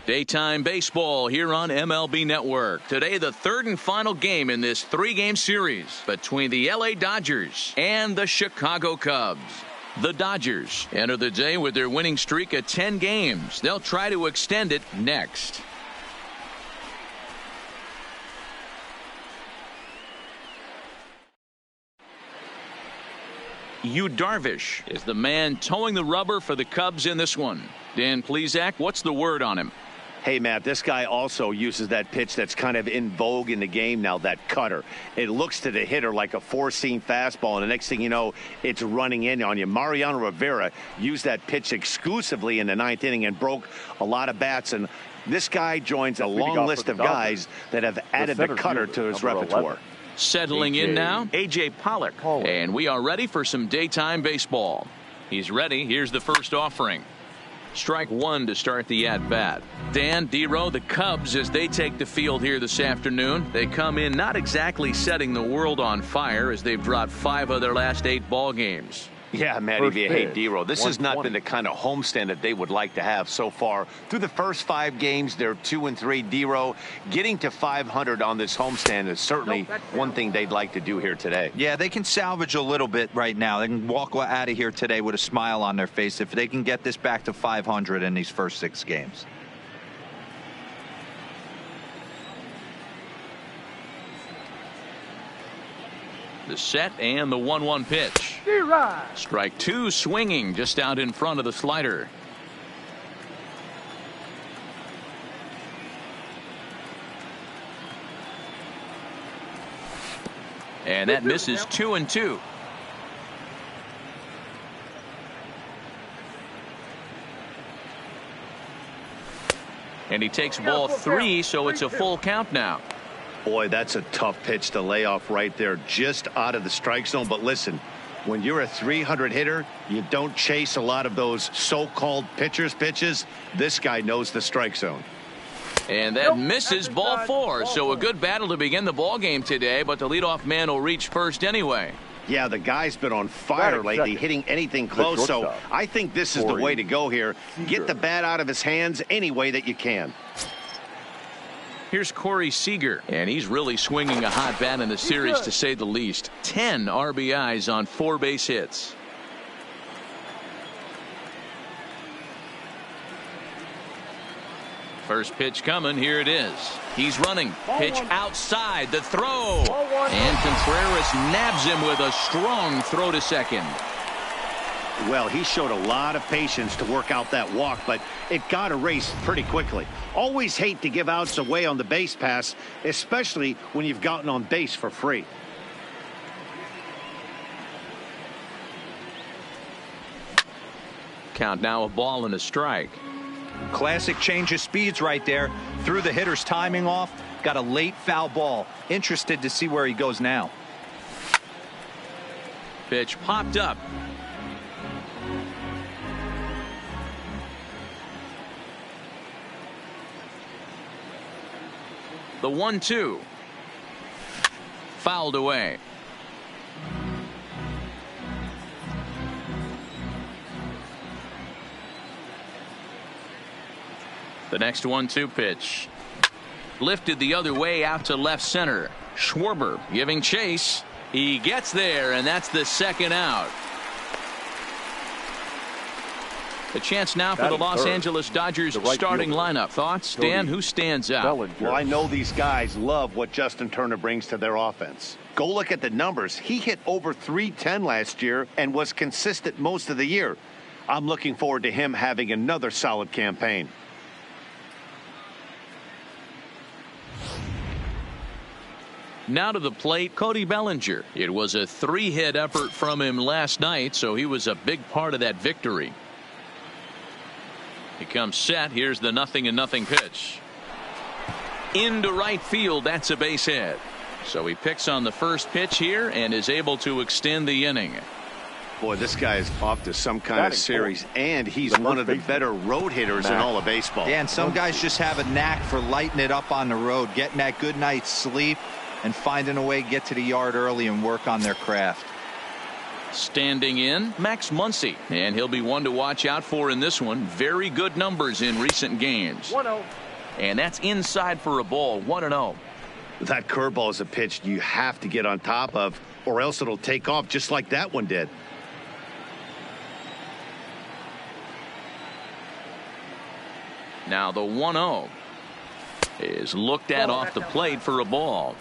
Daytime baseball here on MLB Network. Today, the third and final game in this three-game series between the LA Dodgers and the Chicago Cubs. The Dodgers enter the day with their winning streak at 10 games. They'll try to extend it next. Yu Darvish is the man towing the rubber for the Cubs in this one. Dan Plesac, what's the word on him? Hey, Matt, this guy also uses that pitch that's kind of in vogue in the game now, that cutter. It looks to the hitter like a four-seam fastball, and the next thing you know, it's running in on you. Mariano Rivera used that pitch exclusively in the ninth inning and broke a lot of bats, and this guy joins a long list of guys that have added the cutter to his repertoire. Settling in now, A.J. Pollock, and we are ready for some daytime baseball. He's ready. Here's the first offering. Strike one to start the at-bat. Dan, D-Row, the Cubs, as they take the field here this afternoon, they come in not exactly setting the world on fire as they've dropped 5 of their last 8 ball games. Yeah, Matty, hey, D-Row, this has not been the kind of homestand that they would like to have so far. Through the first 5 games, they're 2-3. D-Row, getting to 500 on this homestand is certainly one thing they'd like to do here today. Yeah, they can salvage a little bit right now. They can walk out of here today with a smile on their face if they can get this back to 500 in these first 6 games. The set and the 1-1 pitch. Strike 2 swinging just out in front of the slider. And that misses 2-2. And he takes ball 3, so it's a full count now. Boy, that's a tough pitch to lay off right there, just out of the strike zone. But listen, when you're a 300 hitter, you don't chase a lot of those so-called pitcher's pitches. This guy knows the strike zone. And that misses ball 4. So a good battle to begin the ball game today, but the leadoff man will reach first anyway. Yeah, the guy's been on fire lately, hitting anything close. So I think this is the way to go here. Get the bat out of his hands any way that you can. Here's Corey Seager, and he's really swinging a hot bat in the series, to say the least. 10 RBIs on 4 base hits. First pitch coming. Here it is. He's running. Pitch outside. The throw. And Contreras nabs him with a strong throw to second. Well, he showed a lot of patience to work out that walk, but it got erased pretty quickly. Always hate to give outs away on the base pass, especially when you've gotten on base for free. Count now, a ball and a strike. Classic change of speeds right there. Threw the hitter's timing off. Got a late foul ball. Interested to see where he goes now. Pitch popped up. The 1-2. Fouled away. The next 1-2 pitch. Lifted the other way out to left center. Schwarber giving chase. He gets there, and that's the second out. A chance now for the Los Angeles Dodgers starting lineup. Thoughts, Dan? Who stands out? Well, I know these guys love what Justin Turner brings to their offense. Go look at the numbers. He hit over .310 last year and was consistent most of the year. I'm looking forward to him having another solid campaign. Now to the plate, Cody Bellinger. It was a 3-hit effort from him last night, so he was a big part of that victory. He comes set. Here's the 0-0 pitch. Into right field. That's a base hit. So he picks on the first pitch here and is able to extend the inning. Boy, this guy is off to some kind of series, and he's one of the better road hitters in all of baseball. Yeah, and some guys just have a knack for lighting it up on the road, getting that good night's sleep, and finding a way to get to the yard early and work on their craft. Standing in, Max Muncy, and he'll be one to watch out for in this one. Very good numbers in recent games. 1-0. And that's inside for a ball. 1-0. That curveball is a pitch you have to get on top of, or else it'll take off just like that one did. Now the 1-0 is looked at off the plate for a ball.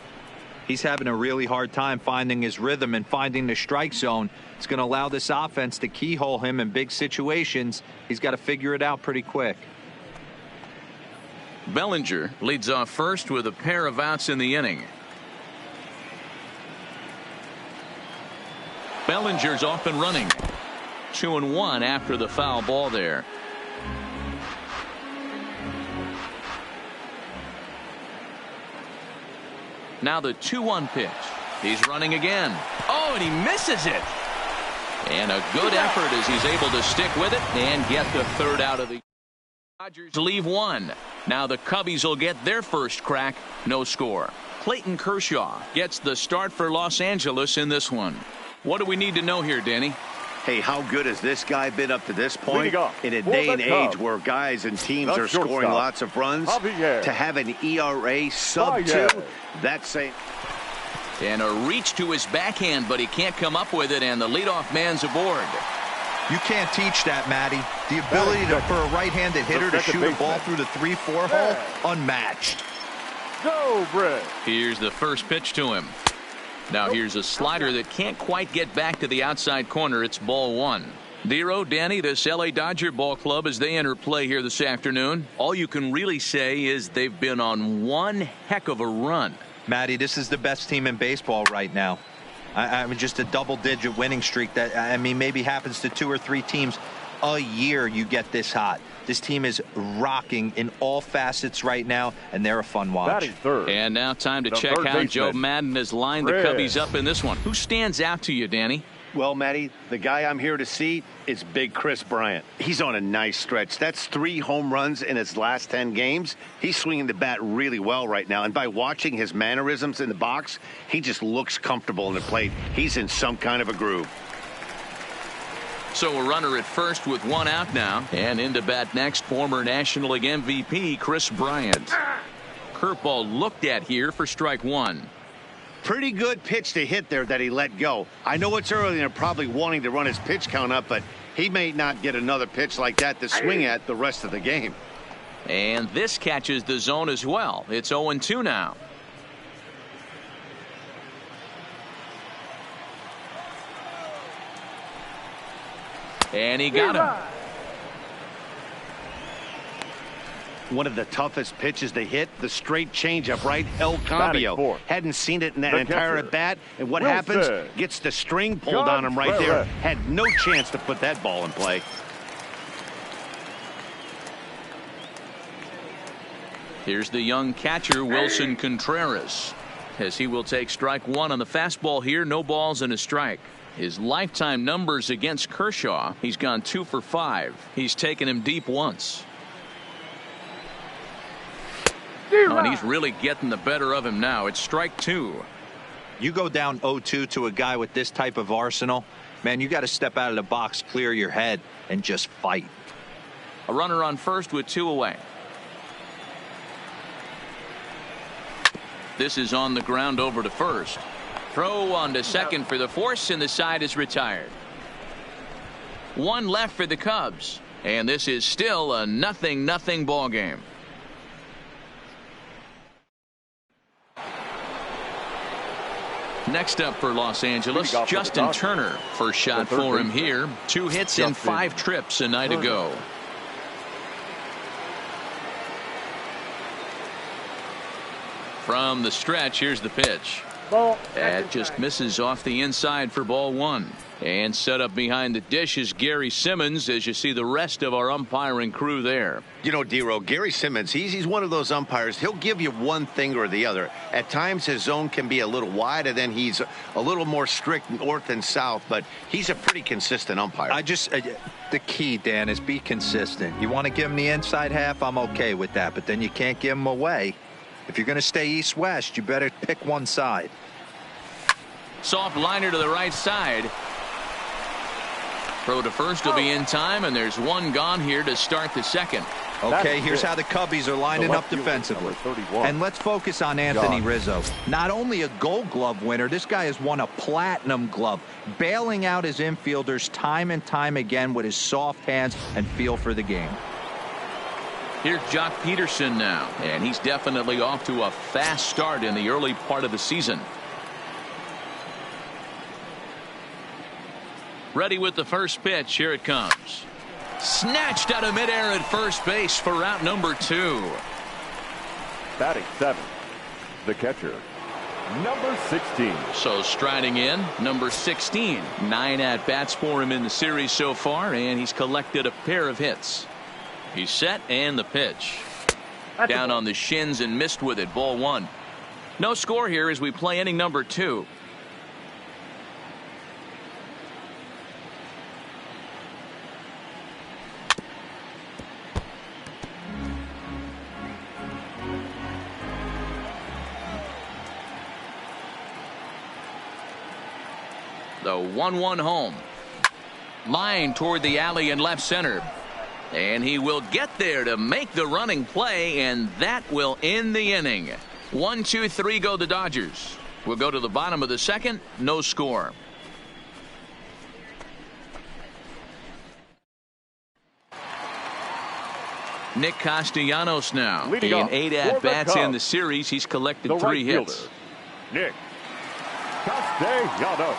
He's having a really hard time finding his rhythm and finding the strike zone. It's going to allow this offense to keyhole him in big situations. He's got to figure it out pretty quick. Bellinger leads off first with a pair of outs in the inning. Bellinger's off and running. 2-1 after the foul ball there. Now the 2-1 pitch. He's running again. Oh, and he misses it. And a good effort as he's able to stick with it and get the third out of the. Dodgers leave one. Now the Cubbies will get their first crack. No score. Clayton Kershaw gets the start for Los Angeles in this one. What do we need to know here, Danny? Hey, how good has this guy been up to this point? In a day and age where guys and teams are scoring lots of runs, to have an ERA sub-2, that's saying. And a reach to his backhand, but he can't come up with it, and the leadoff man's aboard. You can't teach that, Matty. The ability for a right-handed hitter to shoot a ball through the 3-4 hole, unmatched. Go, Brett. Here's the first pitch to him. Now here's a slider that can't quite get back to the outside corner. It's ball one. Dero, Danny, this LA Dodger ball club as they enter play here this afternoon. All you can really say is they've been on one heck of a run. Matty, this is the best team in baseball right now. I mean, just a double-digit winning streak that, I mean, maybe happens to 2 or 3 teams a year. You get this hot. This team is rocking in all facets right now, and they're a fun watch. And now time to check how Joe Madden has lined the Cubbies up in this one. Who stands out to you, Danny? Well, Matty, the guy I'm here to see is Big Chris Bryant. He's on a nice stretch. That's 3 home runs in his last 10 games. He's swinging the bat really well right now. And by watching his mannerisms in the box, he just looks comfortable in the plate. He's in some kind of a groove. So a runner at first with 1 out now. And into bat next, former National League MVP Chris Bryant. Curveball looked at here for strike 1. Pretty good pitch to hit there that he let go. I know it's early and they're probably wanting to run his pitch count up, but he may not get another pitch like that to swing at the rest of the game. And this catches the zone as well. It's 0-2 now. And he got him. One of the toughest pitches to hit, the straight changeup, right? El Cambio. Hadn't seen it in that entire at bat. And what happens? Gets the string pulled on him right there. Had no chance to put that ball in play. Here's the young catcher, Wilson Contreras, as he will take strike 1 on the fastball here. No balls and a strike. His lifetime numbers against Kershaw, he's gone 2 for 5. He's taken him deep once. Oh, and he's really getting the better of him now. It's strike 2. You go down 0-2 to a guy with this type of arsenal, man, you got to step out of the box, clear your head, and just fight. A runner on first with 2 away. This is on the ground over to first. Throw on to second for the force, and the side is retired. 1 left for the Cubs, and this is still a 0-0 ball game. Next up for Los Angeles, Justin Turner. First shot for him here. 2 hits in 5 trips a night ago. From the stretch, here's the pitch. That just misses off the inside for ball 1. And set up behind the dish is Gary Simmons, as you see the rest of our umpiring crew there. You know, Dero, Gary Simmons, he's one of those umpires. He'll give you one thing or the other. At times his zone can be a little wide, and then he's a little more strict north and south, but he's a pretty consistent umpire. The key, Dan, is be consistent. You want to give him the inside half, I'm okay with that, but then you can't give him away. If you're going to stay east-west, you better pick one side. Soft liner to the right side. Throw to first will be in time, and there's one gone here to start the second. Okay, here's how the Cubbies are lining up defensively. And let's focus on Anthony Rizzo. Not only a Gold Glove winner, this guy has won a Platinum Glove, bailing out his infielders time and time again with his soft hands and feel for the game. Here's Jock Peterson now, and he's definitely off to a fast start in the early part of the season. Ready with the first pitch. Here it comes. Snatched out of midair at first base for out number 2. Batting 7th, the catcher, number 16. So striding in, number 16. 9 at-bats for him in the series so far, and he's collected a pair of hits. He's set, and the pitch. Down on the shins and missed with it. Ball 1. No score here as we play inning number 2. The 1-1 home. Line toward the alley in left center. And he will get there to make the running play, and that will end the inning. 1, 2, 3 go the Dodgers. We'll go to the bottom of the second. No score. Nick Castellanos now. Leading in 8 at-bats in the series. He's collected 3 hits. Nick Castellanos.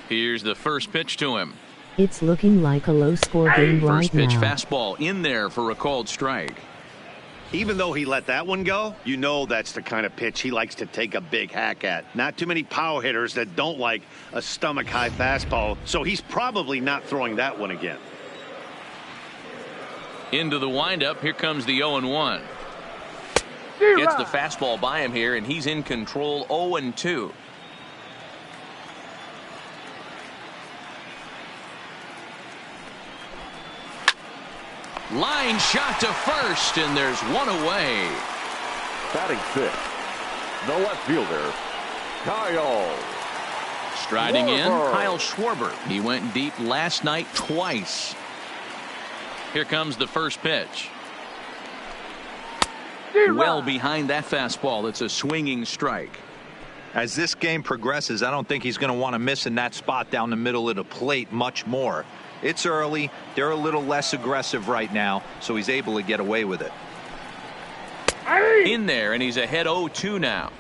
Here's the first pitch to him. It's looking like a low-score game right now. First pitch fastball in there for a called strike. Even though he let that one go, you know that's the kind of pitch he likes to take a big hack at. Not too many power hitters that don't like a stomach-high fastball, so he's probably not throwing that one again. Into the windup. Here comes the 0-1. Gets the fastball by him here, and he's in control. 0-2. Line shot to first, and there's one away. Batting 6th, the left fielder, Kyle. Striding in, Schwarber. Kyle Schwarber. He went deep last night twice. Here comes the first pitch. Well behind that fastball. It's a swinging strike. As this game progresses, I don't think he's going to want to miss in that spot down the middle of the plate much more. It's early. They're a little less aggressive right now, so he's able to get away with it. In there, and he's ahead 0-2 now.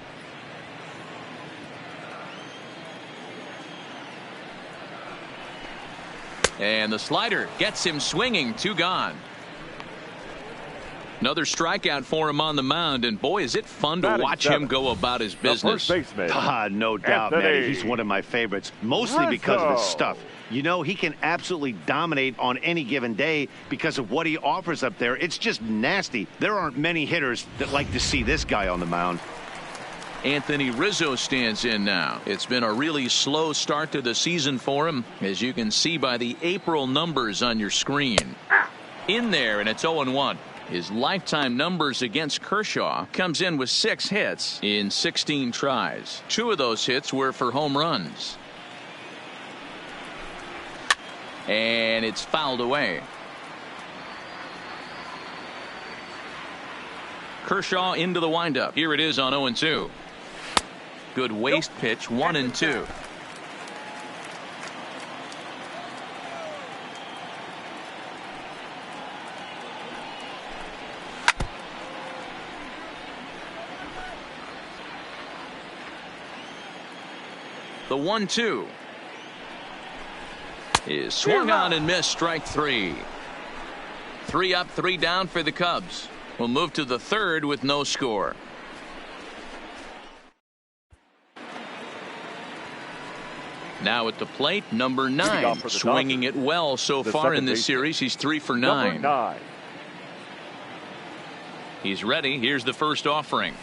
And the slider gets him swinging. 2 gone. Another strikeout for him on the mound, and boy, is it fun to watch him go about his business. No doubt, man. He's one of my favorites, mostly because of his stuff. You know, he can absolutely dominate on any given day because of what he offers up there. It's just nasty. There aren't many hitters that like to see this guy on the mound. Anthony Rizzo stands in now. It's been a really slow start to the season for him, as you can see by the April numbers on your screen. In there, and it's 0-1. His lifetime numbers against Kershaw comes in with 6 hits in 16 tries. 2 of those hits were for home runs. And it's fouled away. Kershaw into the windup. Here it is on 0-2. Good waste pitch, 1-2. The 1-2 is swung on and missed. Strike 3. 3 up, 3 down for the Cubs. We'll move to the third with no score. Now at the plate, number 9, swinging it well so far in this series. He's 3 for 9. He's ready. Here's the first offering.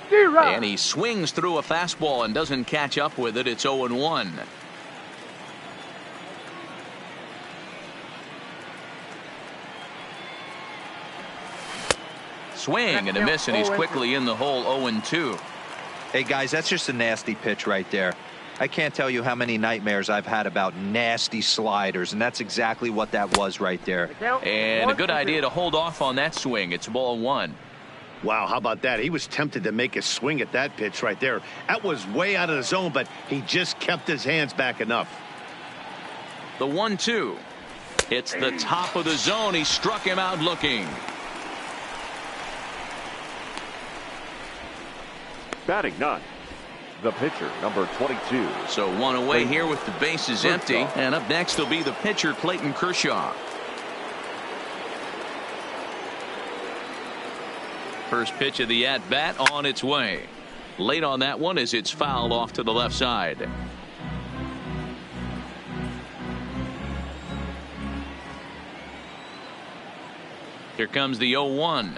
And he swings through a fastball and doesn't catch up with it. It's 0-1. Swing and a miss, and he's quickly in the hole 0-2. Hey, guys, that's just a nasty pitch right there. I can't tell you how many nightmares I've had about nasty sliders, and that's exactly what that was right there. And a good idea to hold off on that swing. It's ball 1. Wow, how about that? He was tempted to make a swing at that pitch right there. That was way out of the zone, but he just kept his hands back enough. The 1-2. It's the top of the zone. He struck him out looking. Batting 9. The pitcher, number 22. So one away here with the bases empty. And up next will be the pitcher, Clayton Kershaw. First pitch of the at-bat on its way. Late on that one as it's fouled off to the left side. Here comes the 0-1.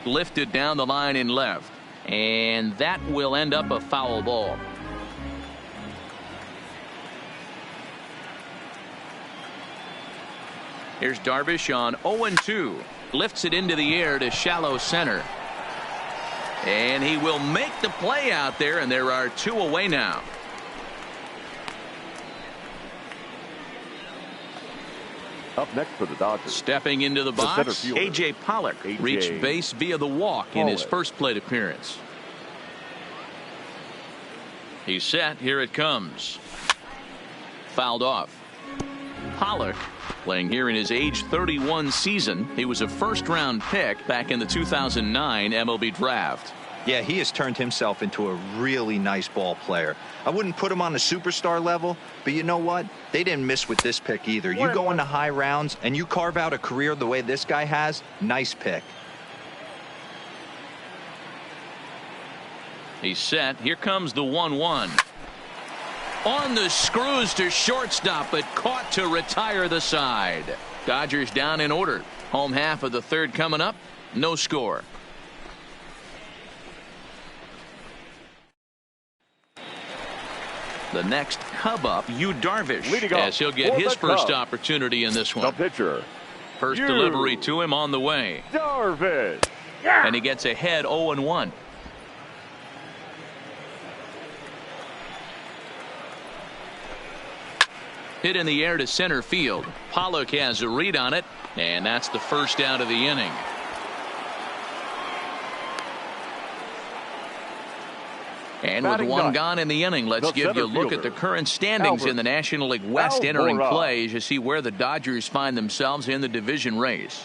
Lifted down the line in left. And that will end up a foul ball. Here's Darvish on 0-2. Lifts it into the air to shallow center. And he will make the play out there, and there are 2 away now. Up next for the Dodgers. Stepping into the box, A.J. Pollock reached base via the walk in his first plate appearance. He's set. Here it comes. Fouled off. Pollock playing here in his age 31 season. He was a first-round pick back in the 2009 MLB draft. Yeah, he has turned himself into a really nice ball player. I wouldn't put him on a superstar level, but you know what? They didn't miss with this pick either. You go into high rounds and you carve out a career the way this guy has. Nice pick. He's set. Here comes the 1-1. On the screws to shortstop, but caught to retire the side. Dodgers down in order. Home half of the third coming up. No score. The next Cub up, Yu Darvish, as he'll get his first opportunity in this one. The pitcher. First delivery to him on the way. Darvish. And he gets ahead 0-1. Hit in the air to center field. Pollock has a read on it, and that's the first out of the inning. And with one gone in the inning, let's give you a look at the current standings in the National League West entering play as you see where the Dodgers find themselves in the division race.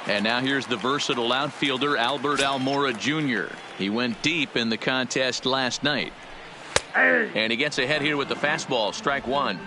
And now here's the versatile outfielder Albert Almora Jr. He went deep in the contest last night. And he gets ahead here with the fastball, strike 1.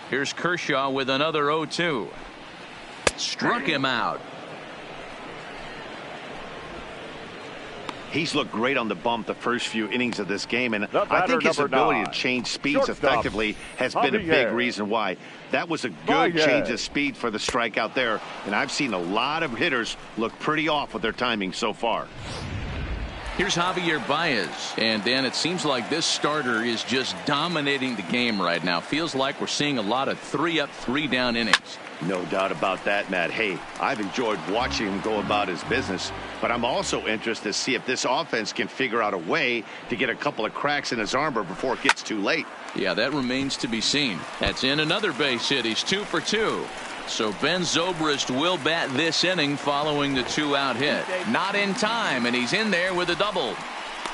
Here's Kershaw with another 0-2. Struck him out. He's looked great on the bump the first few innings of this game, and I think his ability to change speeds effectively has been a big reason why. That was a good change of speed for the strikeout there, and I've seen a lot of hitters look pretty off with their timing so far. Here's Javier Baez, and Dan, it seems like this starter is just dominating the game right now. Feels like we're seeing a lot of 3-up, 3-down innings. No doubt about that, Matt. Hey, I've enjoyed watching him go about his business, but I'm also interested to see if this offense can figure out a way to get a couple of cracks in his armor before it gets too late. Yeah, that remains to be seen. That's in another base hit. He's 2 for 2. So Ben Zobrist will bat this inning following the 2-out hit. Not in time, and he's in there with a double.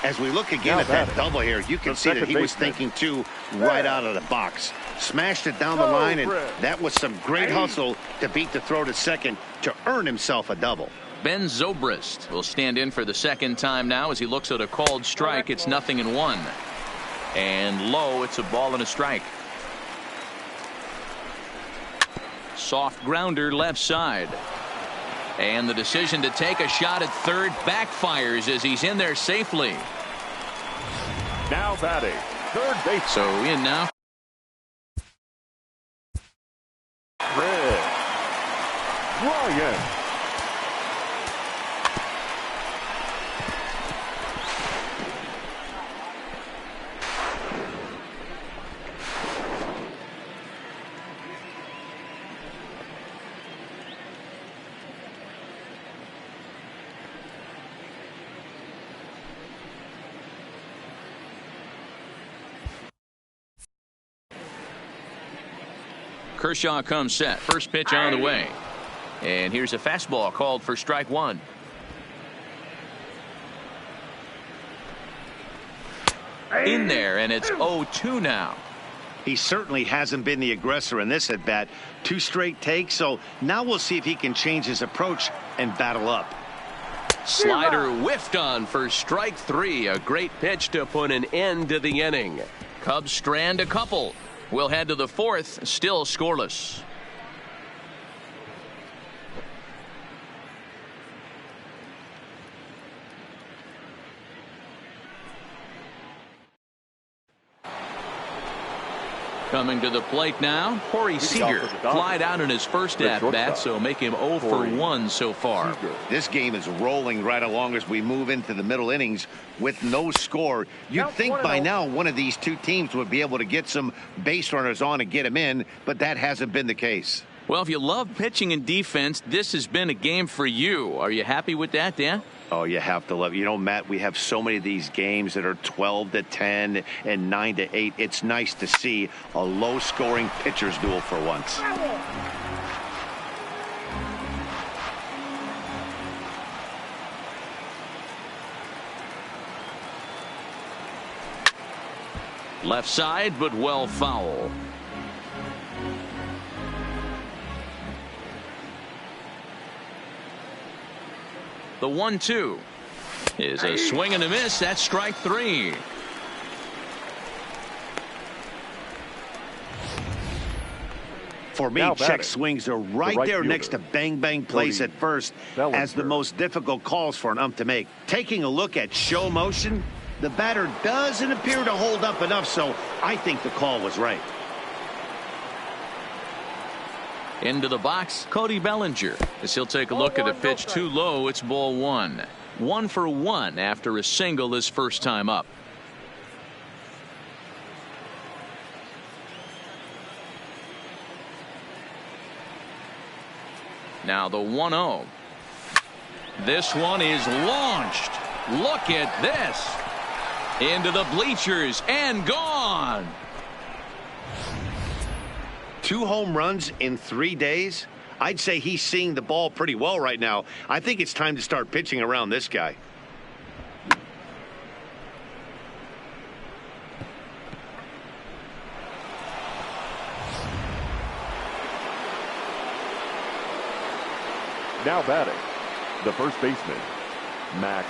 As we look again at that double here, you can see that he was thinking too right out of the box. Smashed it down the line, and that was some great hustle to beat the throw to second to earn himself a double. Ben Zobrist will stand in for the second time now as he looks at a called strike. It's 0-1. And low, it's a ball and a strike. Soft grounder left side. And the decision to take a shot at third backfires as he's in there safely. Now batting, third base. So in now. Red. Ryan. Kershaw comes set. First pitch on the way. And here's a fastball called for strike one. In there, and it's 0-2 now. He certainly hasn't been the aggressor in this at bat. 2 straight takes, so now we'll see if he can change his approach and battle up. Slider whiffed on for strike 3. A great pitch to put an end to the inning. Cubs strand a couple. We'll head to the 4th, still scoreless. Coming to the plate now, Corey Seager. Flied out in his first at-bat, so make him 0 for 1 so far. This game is rolling right along as we move into the middle innings with no score. You'd think by now one of these two teams would be able to get some base runners on and get them in, but that hasn't been the case. Well, if you love pitching and defense, this has been a game for you. Are you happy with that, Dan? Oh, you have to love it. You know, Matt, we have so many of these games that are 12-10 and 9-8. It's nice to see a low-scoring pitcher's duel for once. Left side, but well foul. The 1-2 is a swing and a miss. That's strike 3. For me, check swings are right there next to bang bang plays at first as the most difficult calls for an ump to make. Taking a look at show motion, the batter doesn't appear to hold up enough, so I think the call was right. Into the box, Cody Bellinger, as he'll take a look at a pitch too low. It's ball 1. 1 for 1 after a single his first time up. Now the 1-0. This one is launched. Look at this. Into the bleachers and gone. 2 home runs in 3 days. I'd say he's seeing the ball pretty well right now. I think it's time to start pitching around this guy. Now batting, the first baseman, Max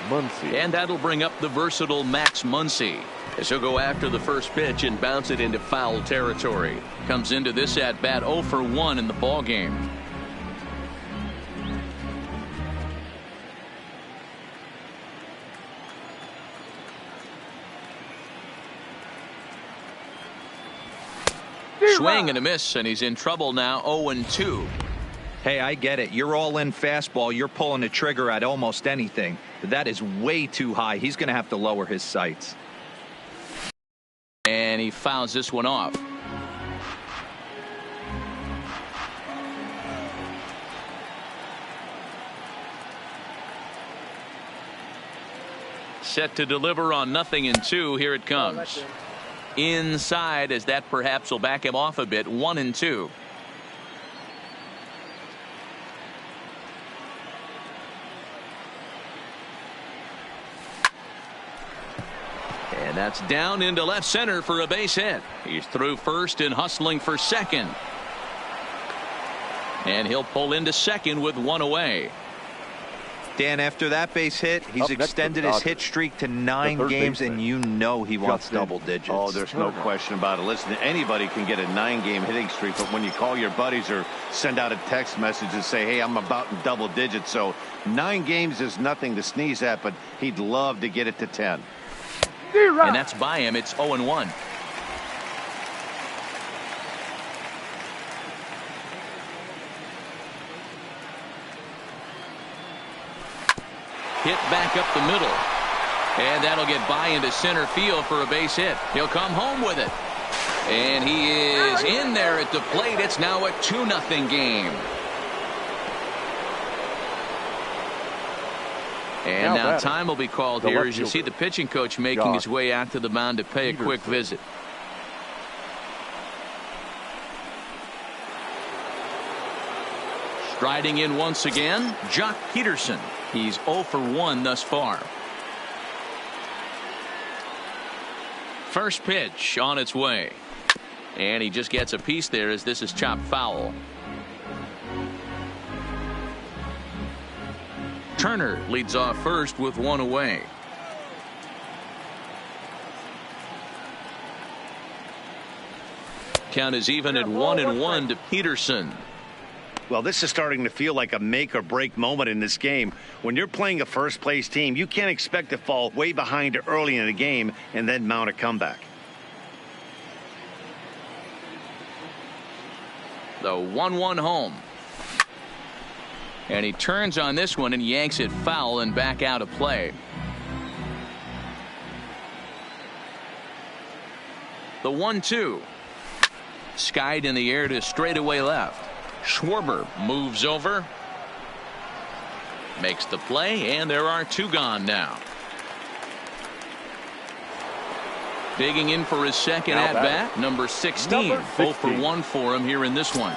Muncy. And that'll bring up the versatile Max Muncy, as he'll go after the first pitch and bounce it into foul territory. Comes into this at bat 0 for 1 in the ball game. Swing and a miss, and he's in trouble now. 0-2. Hey, I get it. You're all in fastball. You're pulling the trigger at almost anything. But that is way too high. He's going to have to lower his sights. And he fouls this one off. Set to deliver on 0-2. Here it comes. Inside, as that perhaps will back him off a bit. 1-2. And that's down into left center for a base hit. He's through first and hustling for second. And he'll pull into second with 1 away. Dan, after that base hit, he's extended his hit streak to 9 games, and you know he wants double digits. Oh, there's no question about it. Listen, anybody can get a 9-game hitting streak, but when you call your buddies or send out a text message and say, hey, I'm about in double digits, so 9 games is nothing to sneeze at, but he'd love to get it to 10. And that's by him. It's 0-1. Hit back up the middle. And that'll get by into center field for a base hit. He'll come home with it. And he is in there at the plate. It's now a 2-0 game. And now time will be called here as you see the pitching coach making his way out to the mound to pay a quick visit. Striding in once again, Jock Peterson. He's 0 for 1 thus far. First pitch on its way. And he just gets a piece there as this is chopped foul. Turner leads off first with 1 away. Count is even at 1-1 to Peterson. Well, this is starting to feel like a make or break moment in this game. When you're playing a first place team, you can't expect to fall way behind early in the game and then mount a comeback. The 1-1 home. And he turns on this one and yanks it foul and back out of play. The 1-2. Skied in the air to straightaway left. Schwarber moves over, makes the play, and there are 2 gone now. Digging in for his second at bat, number 16. 0 for 1 for him here in this one.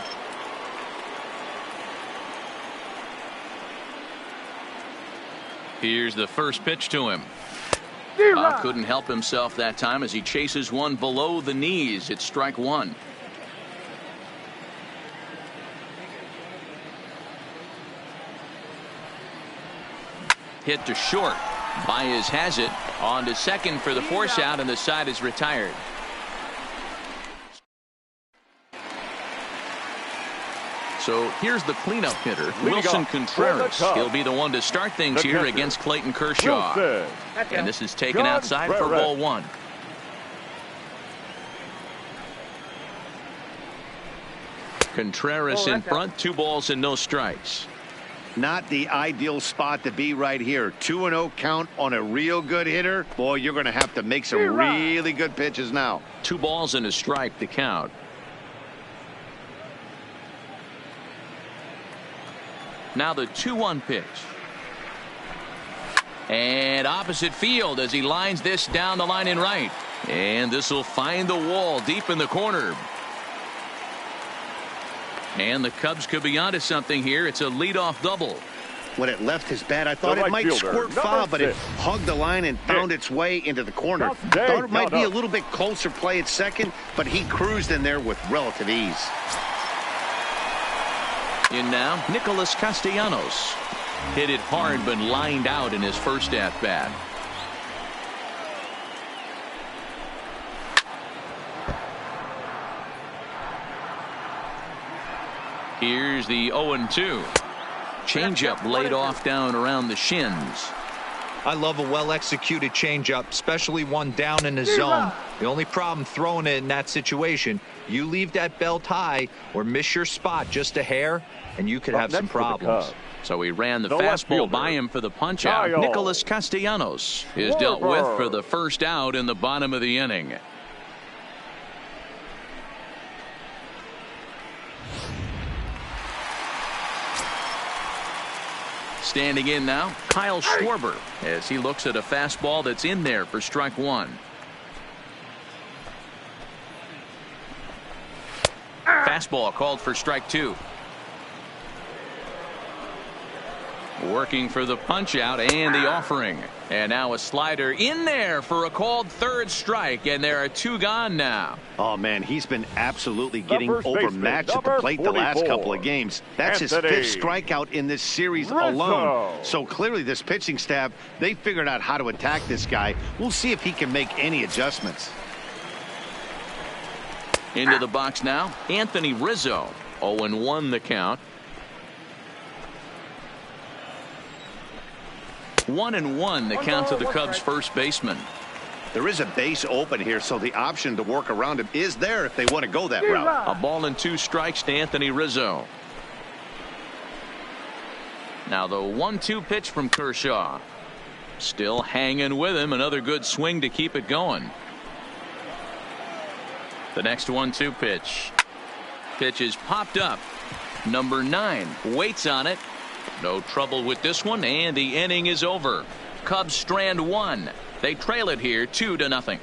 Here's the first pitch to him. Couldn't help himself that time as he chases one below the knees. It's strike 1. Hit to short. Baez has it on to second for the force out, and the side is retired. So here's the cleanup hitter, Wilson Contreras. He'll be the one to start things here against Clayton Kershaw. And this is taken outside for ball 1. Contreras in front, 2 balls and no strikes. Not the ideal spot to be right here. 2-0 count on a real good hitter. Boy, you're going to have to make some really good pitches now. 2 balls and a strike to count. Now the 2-1 pitch. And opposite field as he lines this down the line in right. And this will find the wall deep in the corner. And the Cubs could be onto something here. It's a leadoff double. When it left his bat, I thought it might squirt foul, but it hugged the line and found its way into the corner. Thought it might be a little bit closer play at second, but he cruised in there with relative ease. In now, Nicholas Castellanos. Hit it hard, but lined out in his first at-bat. Here's the 0-2. Changeup laid off down around the shins. I love a well-executed changeup, especially one down in the zone. The only problem throwing it in that situation, you leave that belt high or miss your spot just a hair, and you could have some problems. So he ran the fastball by him for the punch-out. Nicholas Castellanos is dealt with for the first out in the bottom of the inning. Standing in now, Kyle Schwarber, as he looks at a fastball that's in there for strike 1. Fastball called for strike 2. Working for the punch out and the offering. And now a slider in there for a called third strike, and there are 2 gone now. Oh, man, he's been absolutely getting overmatched at the plate 44. the last couple of games. That's his 5th strikeout in this series alone. So clearly this pitching staff, they figured out how to attack this guy. We'll see if he can make any adjustments. Into the box now, Anthony Rizzo. 0-1 the count. 1-1 the count to the Cubs first baseman. There is a base open here, so the option to work around him is there if they want to go that route. A ball and 2 strikes to Anthony Rizzo. Now the 1-2 pitch from Kershaw. Still hanging with him. Another good swing to keep it going. The next 1-2 pitch. Pitch is popped up. Number 9 waits on it. No trouble with this one, and the inning is over. Cubs strand 1. They trail it here 2-0.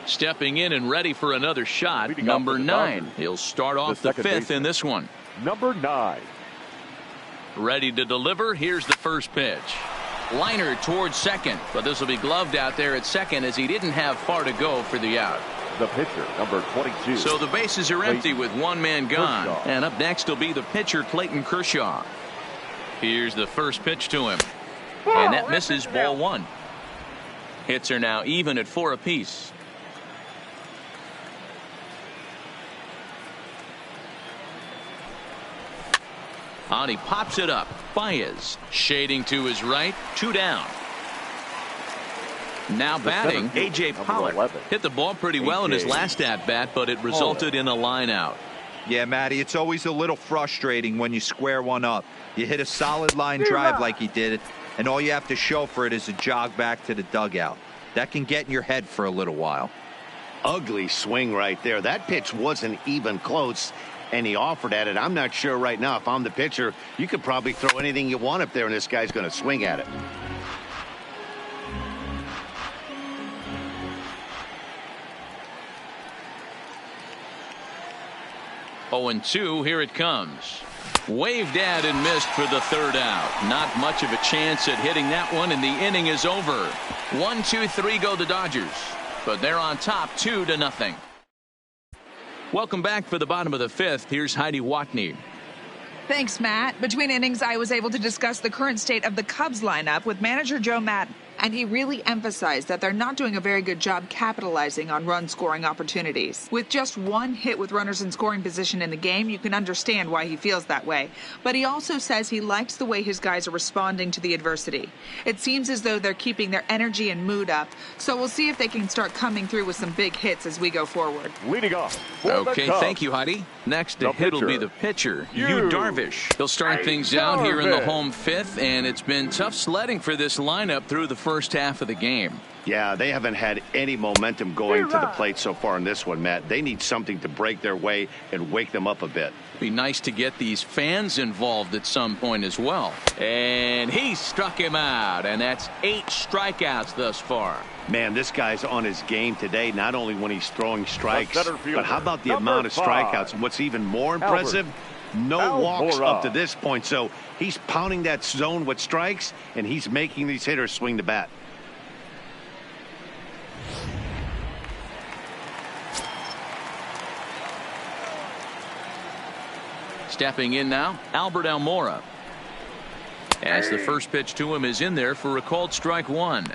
Stepping in and ready for another shot, number 9. He'll start off the 5th in this one. Number 9. Ready to deliver. Here's the first pitch. Liner towards second, but this will be gloved out there at second as he didn't have far to go for the out. The pitcher, number 22. So the bases are empty with 1 man gone. Kershaw. And up next will be the pitcher, Clayton Kershaw. Here's the first pitch to him. And that misses, ball 1. Hits are now even at 4 apiece. On he pops it up. Baez shading to his right. 2 down. Now batting, A.J. Pollock hit the ball pretty well in his last at-bat, but it resulted in a line out. Yeah, Matty, it's always a little frustrating when you square one up. You hit a solid line drive like he did, and all you have to show for it is a jog back to the dugout. That can get in your head for a little while. Ugly swing right there. That pitch wasn't even close, and he offered at it. I'm not sure right now if I'm the pitcher, you could probably throw anything you want up there, and this guy's going to swing at it. 0-2, here it comes. Waved at and missed for the 3rd out. Not much of a chance at hitting that one, and the inning is over. 1, 2, 3 go the Dodgers, but they're on top 2-0. Welcome back for the bottom of the 5th. Here's Heidi Watney. Thanks, Matt. Between innings, I was able to discuss the current state of the Cubs lineup with manager Joe Maddon. And he really emphasized that they're not doing a very good job capitalizing on run-scoring opportunities. With just 1 hit with runners in scoring position in the game, you can understand why he feels that way. But he also says he likes the way his guys are responding to the adversity. It seems as though they're keeping their energy and mood up, so we'll see if they can start coming through with some big hits as we go forward. Leading off. Okay, thank you, Heidi. Next to hit will be the pitcher, Yu Darvish. He'll start things out here in the home 5th, and it's been tough sledding for this lineup through the first half of the game. Yeah, they haven't had any momentum going to the plate so far in this one, Matt. They need something to break their way and wake them up a bit. Be nice to get these fans involved at some point as well. And he struck him out, and that's 8 strikeouts thus far. Man, this guy's on his game today, not only when he's throwing strikes, but how about the amount of strikeouts? And what's even more impressive, no walks up to this point. So he's pounding that zone with strikes, and he's making these hitters swing the bat. Stepping in now, Albert Almora. As the first pitch to him is in there for a called strike 1.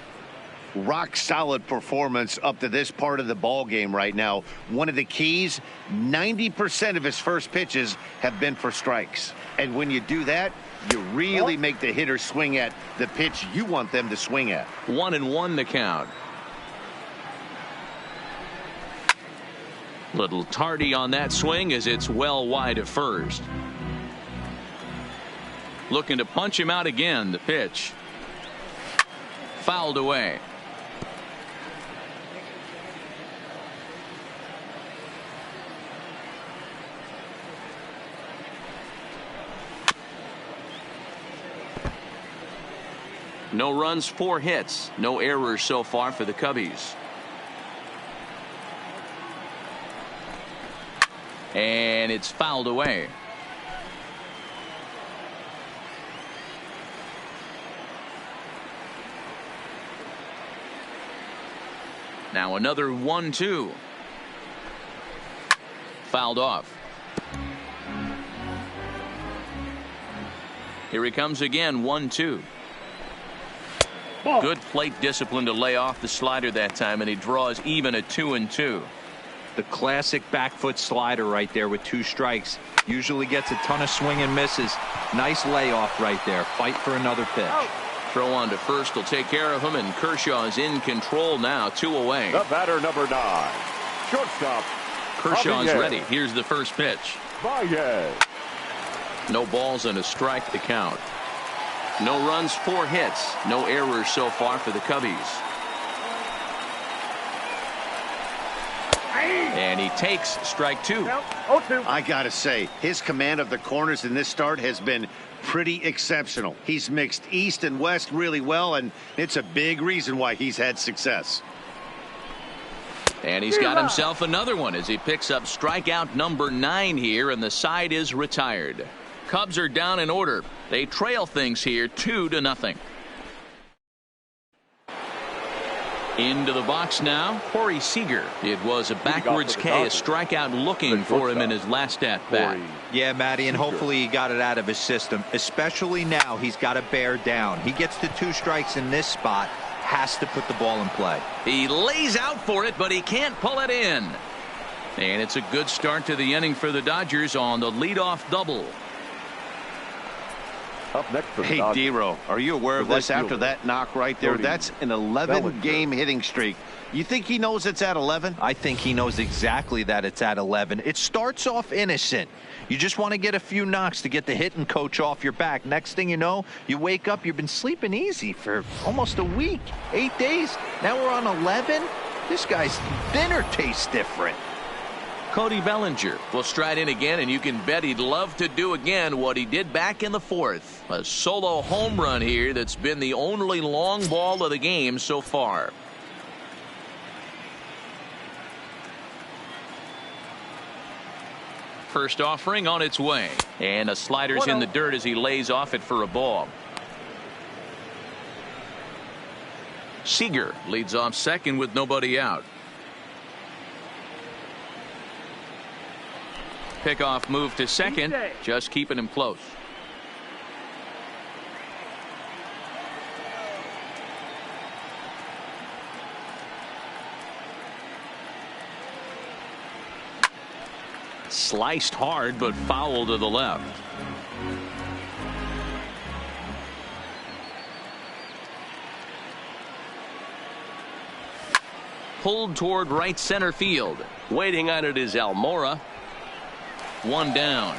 Rock solid performance up to this part of the ball game right now. One of the keys, 90% of his first pitches have been for strikes. And when you do that, you really make the hitter swing at the pitch you want them to swing at. 1-1 the count. Little tardy on that swing as it's well wide of first. Looking to punch him out again. The pitch fouled away. No runs, 4 hits, no errors so far for the Cubbies. And it's fouled away. Now another 1-2. Fouled off. Here he comes again, 1-2. Good plate discipline to lay off the slider that time, and he draws even at 2-2. The classic back foot slider right there with 2 strikes. Usually gets a ton of swing and misses. Nice layoff right there. Fight for another pitch. Throw on to first will take care of him, and Kershaw is in control now, 2 away. The batter, number 9, shortstop. Kershaw's Javier. ready. Here's the first pitch. Baez. No balls and a strike to count. No runs, 4 hits. No errors so far for the Cubbies. And he takes strike 2. I gotta say, his command of the corners in this start has been pretty exceptional. He's mixed east and west really well, and it's a big reason why he's had success. And he's got himself another one as he picks up strikeout number 9 here, and the side is retired. Cubs are down in order. They trail things here 2-0. Into the box now, Corey Seager. It was a backwards K, a strikeout looking for him in his last at bat. Yeah, Matty, and hopefully he got it out of his system. Especially now, he's got to bear down. He gets to 2 strikes in this spot, has to put the ball in play. He lays out for it, but he can't pull it in. And it's a good start to the inning for the Dodgers on the leadoff double. Up next for the Hey, Dodgers. D-Row, are you aware of The right this after fielder, that knock right there? Cody That's an Bellinger. 11-game hitting streak. You think he knows it's at 11? I think he knows exactly that it's at 11. It starts off innocent. You just want to get a few knocks to get the hitting coach off your back. Next thing you know, you wake up, you've been sleeping easy for almost a week, 8 days. Now we're on 11. This guy's dinner tastes different. Cody Bellinger will stride in again, and you can bet he'd love to do again what he did back in the 4th. A solo home run here that's been the only long ball of the game so far. First offering on its way, and a slider's in the dirt as he lays off it for a ball. Seager leads off second with nobody out. Pickoff move to second, just keeping him close. Sliced hard, but foul to the left. Pulled toward right center field. Waiting on it is Almora. 1 down.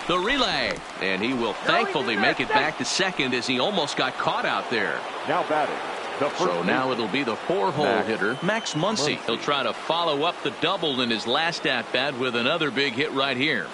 The relay, and he will thankfully make it back to second as he almost got caught out there. Now batting. The first So now it'll be the 4-hole hitter, Max Muncy. Muncy. He'll try to follow up the double in his last at bat with another big hit right here.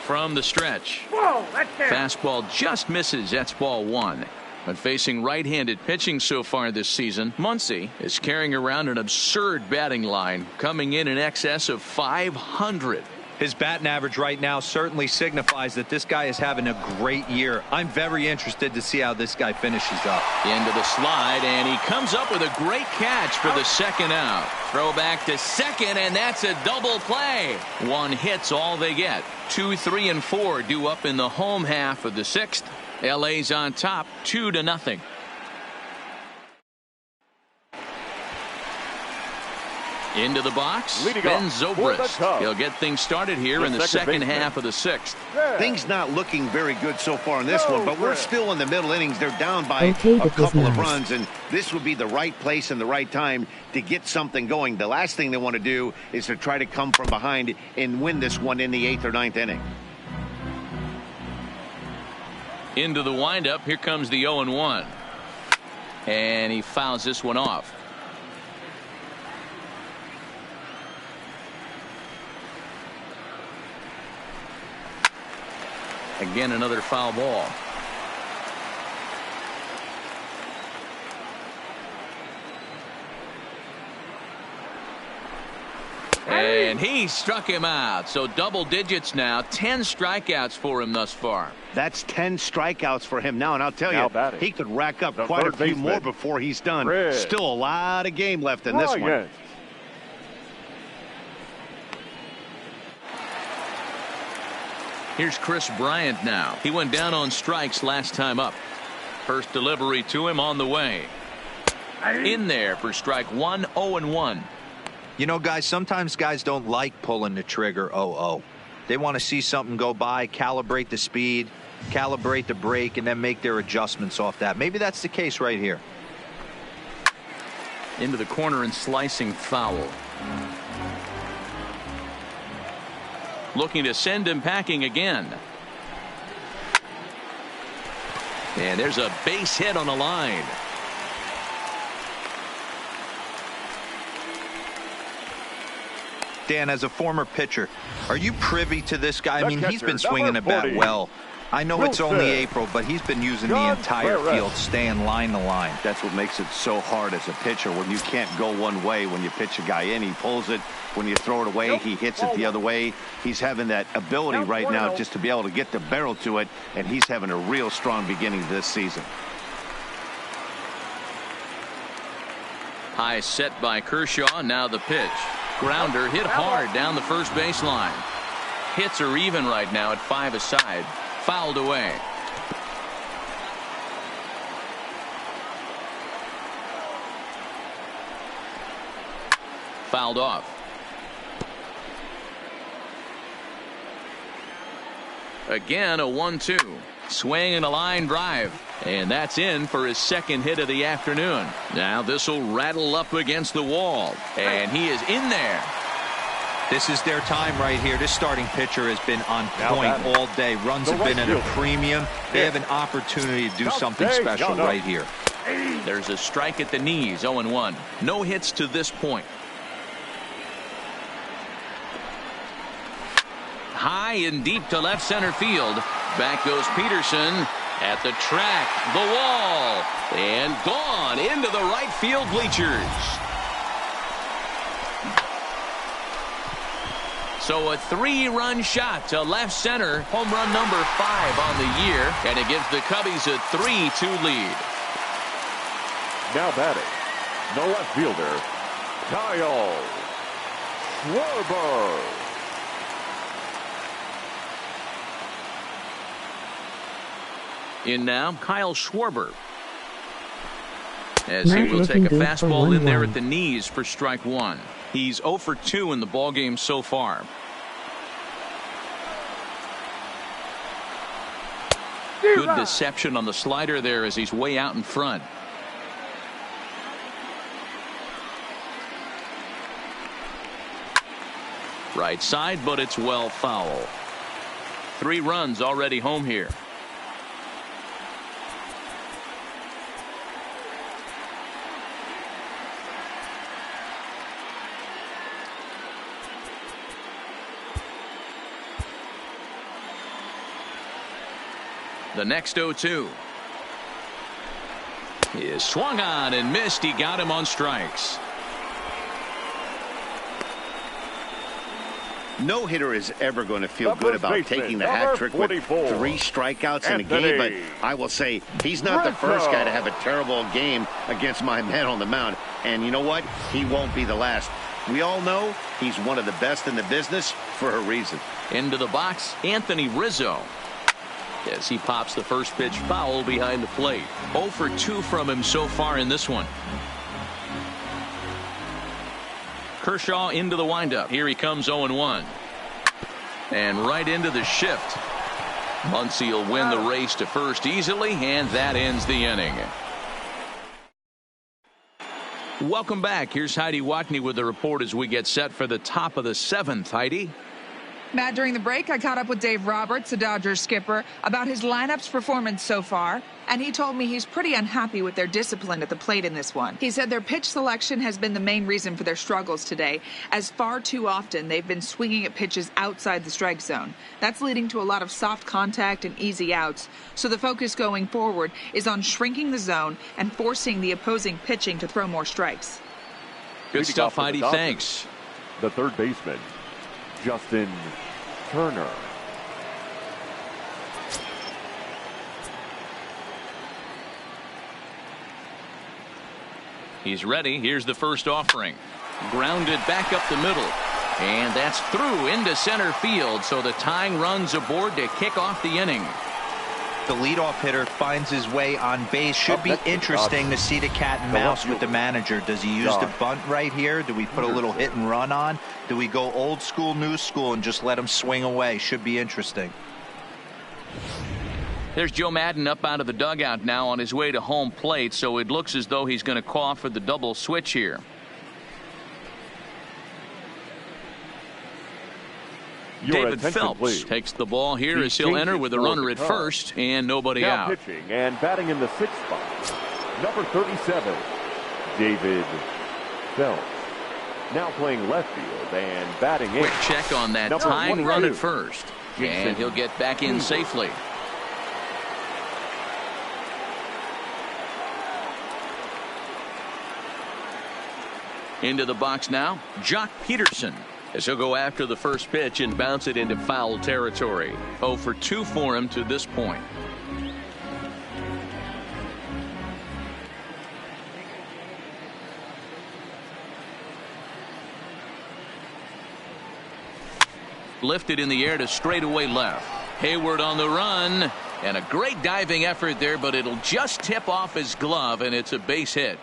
From the stretch. Fastball just misses. That's ball 1. But facing right-handed pitching so far this season, Muncy is carrying around an absurd batting line, coming in excess of 500. His batting average right now certainly signifies that this guy is having a great year. I'm very interested to see how this guy finishes up. Into the slide, and he comes up with a great catch for the second out. Throw back to second, and that's a double play. 1 hit's all they get. 2, 3, and 4 due up in the home half of the 6th. LA's on top 2-0. Into the box, Leading Ben off for the Zobrist. Cubs. He'll get things started here The in the second second baseman. half of the 6th. Things not looking very good so far in this one, but we're still in the middle innings. They're down by Okay, a that was couple of nice. runs, and this would be the right place and the right time to get something going. The last thing they want to do is to try to come from behind and win this one in the 8th or 9th inning. Into the windup, here comes the 0-1. And he fouls this one off. Again, another foul ball. And he struck him out. So double digits now. 10 strikeouts for him thus far. That's 10 strikeouts for him now. And I'll tell you, he could rack up quite a few more before he's done. Still a lot of game left in this one. Here's Chris Bryant now. He went down on strikes last time up. First delivery to him on the way. In there for strike one, 0-1. You know, guys, sometimes guys don't like pulling the trigger 0-0. They want to see something go by, calibrate the speed, calibrate the brake, and then make their adjustments off that. Maybe that's the case right here. Into the corner and slicing foul. Looking to send him packing again. And there's a base hit on the line. Dan, as a former pitcher, are you privy to this guy? I mean, he's been swinging the bat well. I know it's only April, but he's been using the entire field, staying line to line. That's what makes it so hard as a pitcher when you can't go one way. When you pitch a guy in, he pulls it. When you throw it away, he hits it the other way. He's having that ability right now just to be able to get the barrel to it, and he's having a real strong beginning this season. High set by Kershaw. Now the pitch. Grounder hit hard down the first baseline. Hits are even right now at 5 aside. Fouled away. Fouled off. Again a 1-2. Swing and a line drive. And that's in for his second hit of the afternoon. Now this will rattle up against the wall. And he is in there. This is their time right here. This starting pitcher has been on point all day. Runs have been at a premium. They have an opportunity to do something special right here. There's a strike at the knees. 0-1. No hits to this point. High and deep to left center field. Back goes Peterson. At the track, the wall, and gone into the right field bleachers. So a 3-run shot to left center, home run number 5 on the year, and it gives the Cubbies a 3-2 lead. Now batting, the left fielder, Kyle Schwarber. In now, Kyle Schwarber. As he will take a fastball in there at the knees for strike 1. He's 0 for 2 in the ballgame so far. Good deception on the slider there as he's way out in front. Right side, but it's well foul. 3 runs already home here. The next 0-2 is swung on and missed. He got him on strikes. No hitter is ever going to feel good about taking the hat trick with 3 strikeouts in a game, but I will say he's not the first guy to have a terrible game against my man on the mound. And you know what? He won't be the last. We all know he's one of the best in the business for a reason. Into the box, Anthony Rizzo. As he pops the first pitch foul behind the plate. 0 for 2 from him so far in this one. Kershaw into the windup. Here he comes 0-1. And right into the shift. Muncy will win the race to first easily, and that ends the inning. Welcome back. Here's Heidi Watney with the report as we get set for the top of the 7th. Heidi? Matt, during the break, I caught up with Dave Roberts, the Dodgers skipper, about his lineup's performance so far, and he told me he's pretty unhappy with their discipline at the plate in this one. He said their pitch selection has been the main reason for their struggles today, as far too often they've been swinging at pitches outside the strike zone. That's leading to a lot of soft contact and easy outs, so the focus going forward is on shrinking the zone and forcing the opposing pitching to throw more strikes. Good stuff, Heidi. Thanks. the third baseman, Justin Turner. He's ready. Here's the first offering. Grounded back up the middle. And that's through into center field. So the tying run's aboard to kick off the inning. The leadoff hitter finds his way on base. Should be interesting to see the cat and mouse with the manager. Does he use the bunt right here? Do we put a little hit and run on? Do we go old school, new school, and just let him swing away? Should be interesting. There's Joe Maddon up out of the dugout now on his way to home plate, so it looks as though he's going to call for the double switch here. David Phelps takes the ball here as he'll enter with a runner at first and nobody out. Pitching and batting in the sixth spot, number 37, David Phelps. Now playing left field and batting in. Quick check on that tying run at first, and he'll get back in safely. Into the box now, Jock Peterson, as he'll go after the first pitch and bounce it into foul territory. 0 for 2 for him to this point. Lifted in the air to straightaway left. Hayward on the run, and a great diving effort there, but it'll just tip off his glove, and it's a base hit.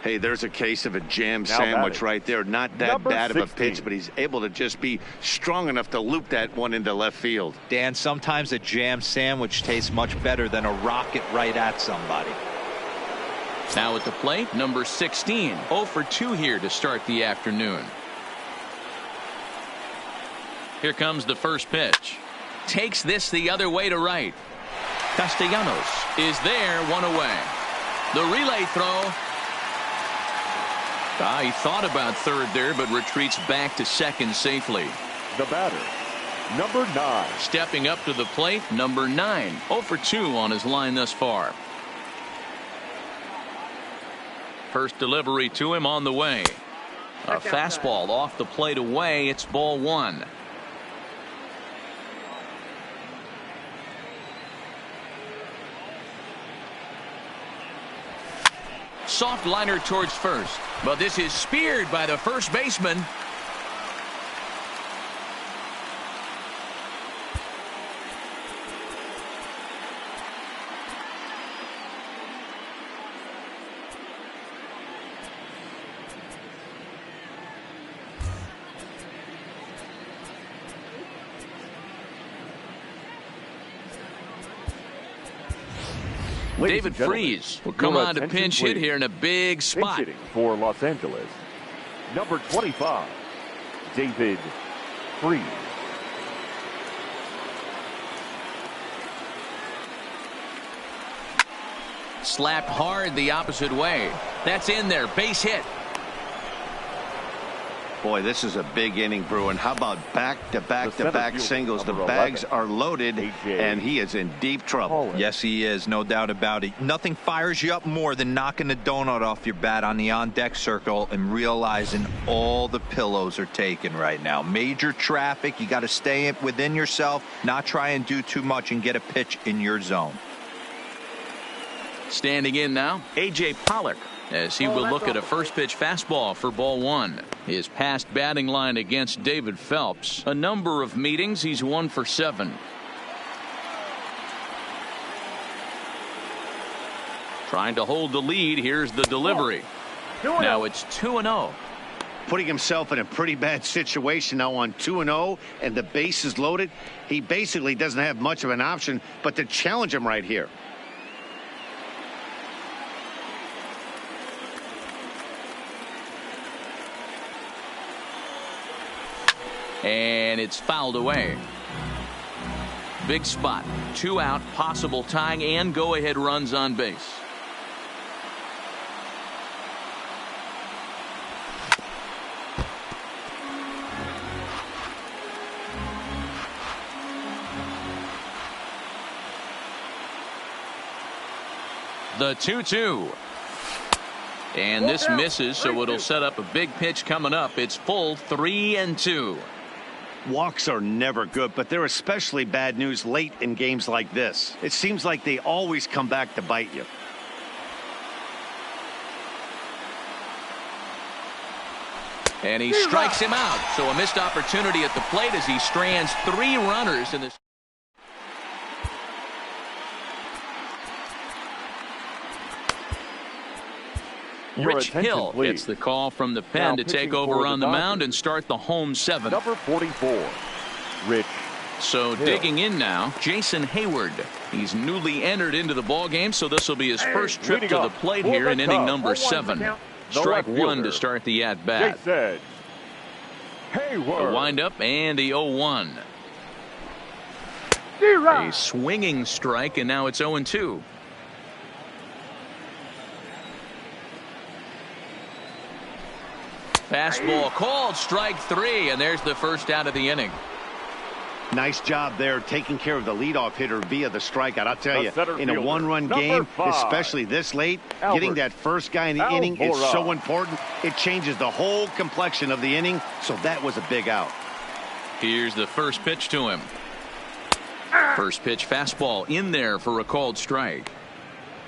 Hey, there's a case of a jam sandwich right there. Not that bad of a pitch, but he's able to just be strong enough to loop that one into left field. Dan, sometimes a jam sandwich tastes much better than a rocket right at somebody. Now at the plate, number 16. 0 for 2 here to start the afternoon. Here comes the first pitch. Takes this the other way to right. Castellanos is there, one away. The relay throw. He thought about third there, but retreats back to second safely. The batter, number 9. Stepping up to the plate, number 9. 0 for 2 on his line thus far. First delivery to him on the way. A fastball off the plate away. It's ball 1. Soft liner towards first, but this is speared by the first baseman. David Freese will come on to pinch hit here in a big spot. Pinch hitting for Los Angeles, number 25, David Freese. Slapped hard the opposite way. That's in there. Base hit. Boy, this is a big inning, Bruin. How about back-to-back singles? The bags are loaded, and he is in deep trouble. Yes, he is. No doubt about it. Nothing fires you up more than knocking the donut off your bat on the on-deck circle and realizing all the pillows are taken right now. Major traffic. You got to stay within yourself, not try and do too much and get a pitch in your zone. Standing in now, A.J. Pollock, as he will look at a first pitch fastball for ball 1. His past batting line against David Phelps, a number of meetings, he's 1 for 7. Trying to hold the lead. Here's the delivery. Now it's 2-0. Putting himself in a pretty bad situation now on 2-0, and the base is loaded. He basically doesn't have much of an option but to challenge him right here. And it's fouled away. Big spot. 2 out, possible tying and go-ahead runs on base. The 2-2. And this misses, so it'll set up a big pitch coming up. It's full 3-2. Walks are never good, but they're especially bad news late in games like this. It seems like they always come back to bite you. And he strikes him out. So a missed opportunity at the plate as he strands 3 runners in this. Rich Hill gets the call from the pen to take over on the mound and start the home 7th. Number 44, Rich. So digging in now, Jason Hayward. He's newly entered into the ballgame, so this will be his first trip to the plate here in inning number 7. Strike 1 to start the at-bat. A windup and the 0-1. A swinging strike, and now it's 0-2. Fastball called, strike 3, and there's the first out of the inning. Nice job there taking care of the leadoff hitter via the strikeout. I'll tell you, in a one-run game, especially this late, getting that first guy in the inning is so important. It changes the whole complexion of the inning, so that was a big out. Here's the first pitch to him. First pitch fastball in there for a called strike.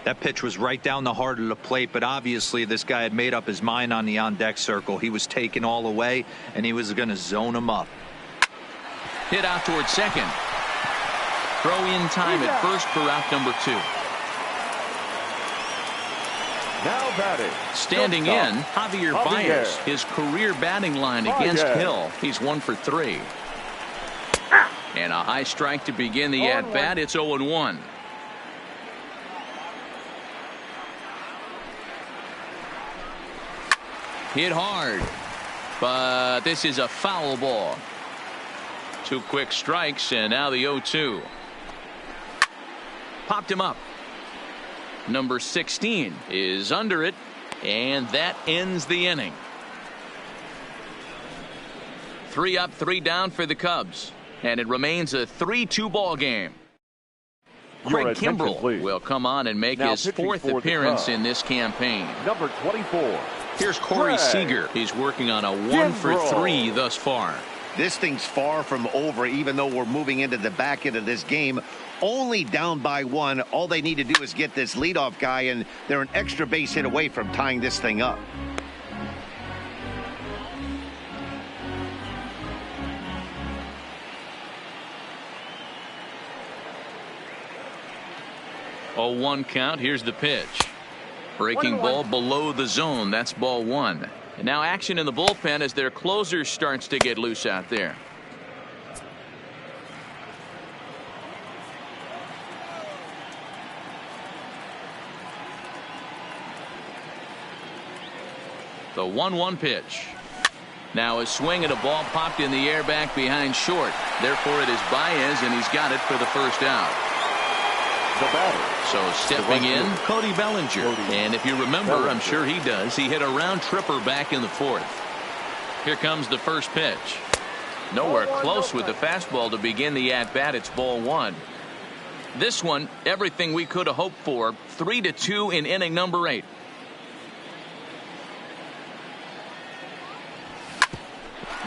That pitch was right down the heart of the plate, but obviously this guy had made up his mind on the on-deck circle. He was taken all away, and he was going to zone him up. Hit out towards second. Throw in time at first for out number 2. Now batting. Standing in, Javier Baez. His career batting line against Hill. He's 1 for 3. And a high strike to begin the at-bat. It's 0-1. Hit hard, but this is a foul ball. 2 quick strikes, and now the 0-2. Popped him up. Number 16 is under it, and that ends the inning. 3 up, 3 down for the Cubs, and it remains a 3-2 ball game. Craig Kimbrell will come on and make his 4th appearance in this campaign. Number 24. Here's Corey Seager. He's working on a 1 for 3 thus far. This thing's far from over, even though we're moving into the back end of this game. Only down by 1. All they need to do is get this leadoff guy, and they're an extra base hit away from tying this thing up. A 1 count. Here's the pitch. Breaking ball below the zone. That's ball 1. And now action in the bullpen as their closer starts to get loose out there. The 1-1 pitch. Now a swing and a ball popped in the air back behind short. Therefore it is Baez, and he's got it for the first out. So stepping in, Cody Bellinger. And if you remember, I'm sure he does, he hit a round tripper back in the 4th. Here comes the first pitch. Nowhere close with the fastball to begin the at-bat. It's ball 1. This one, everything we could have hoped for. 3-2 in inning number 8.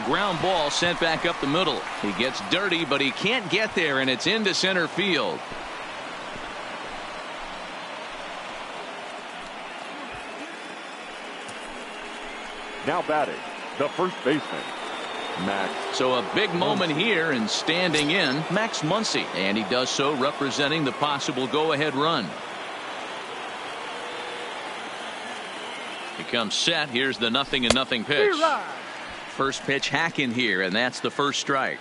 Ground ball sent back up the middle. He gets dirty, but he can't get there, and it's into center field. Now batting, the first baseman, Max. So a big moment here, and standing in, Max Muncy. And he does so representing the possible go-ahead run. He comes set. Here's the 0-0 pitch. First pitch hack in here, and that's the first strike.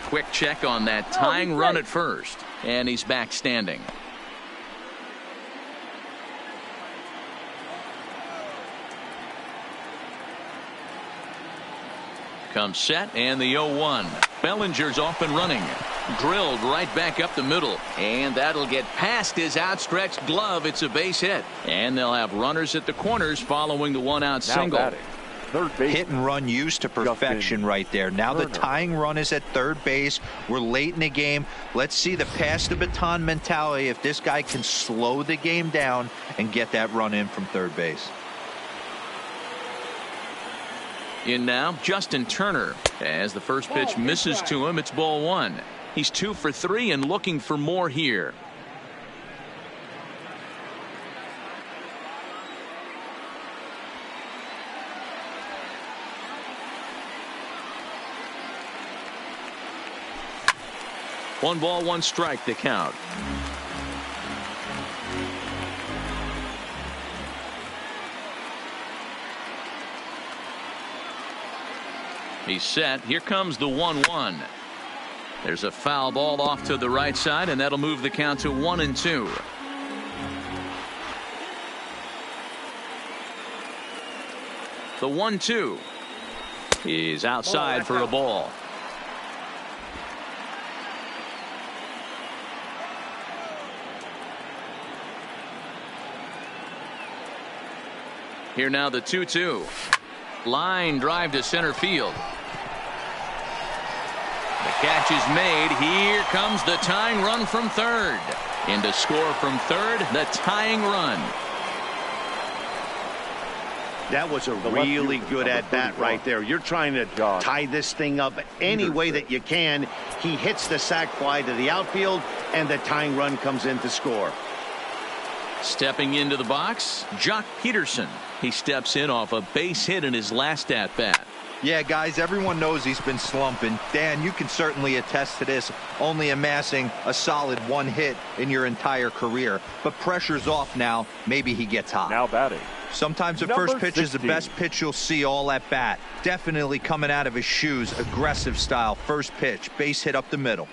Quick check on that tying run at first, and he's back standing. Comes set, and the 0-1. Bellinger's off and running. Drilled right back up the middle, and that'll get past his outstretched glove. It's a base hit, and they'll have runners at the corners following the 1-out single. Batting, third base. Hit and run used to perfection right there. Now the tying run is at third base. We're late in the game. Let's see the pass the baton mentality if this guy can slow the game down and get that run in from third base. In now, Justin Turner. As the first pitch misses to him, it's ball one. He's 2 for 3 and looking for more here. One ball, one strike, the count. He's set. Here comes the 1-1. There's a foul ball off to the right side, and that'll move the count to 1-2. The 1-2 is outside for a ball. Here now the 2-2. Line drive to center field. The catch is made. Here comes the tying run from third. In to score from third, the tying run. That was a really good at-bat right there. You're trying to tie this thing up any way that you can. He hits the sac fly to the outfield, and the tying run comes in to score. Stepping into the box, Jock Peterson. He steps in off a base hit in his last at-bat. Yeah, guys, everyone knows he's been slumping. Dan, you can certainly attest to this, only amassing a solid 1 hit in your entire career. But pressure's off now. Maybe he gets hot. Now batting. Sometimes the first pitch is the best pitch you'll see all at bat. Definitely coming out of his shoes, aggressive style. First pitch, base hit up the middle.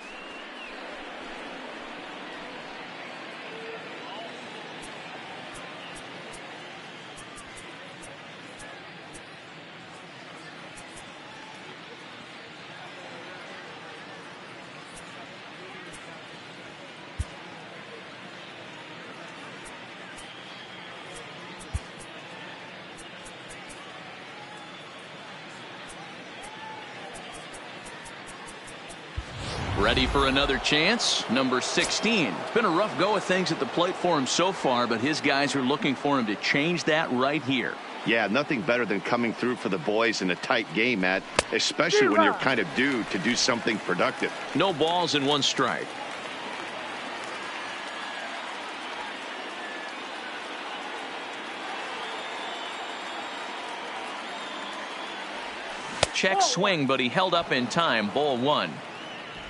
Ready for another chance. Number 16. It's been a rough go of things at the plate for him so far, but his guys are looking for him to change that right here. Yeah, nothing better than coming through for the boys in a tight game, Matt, especially when you're kind of due to do something productive. No balls and 1 strike. Check swing, but he held up in time. Ball 1.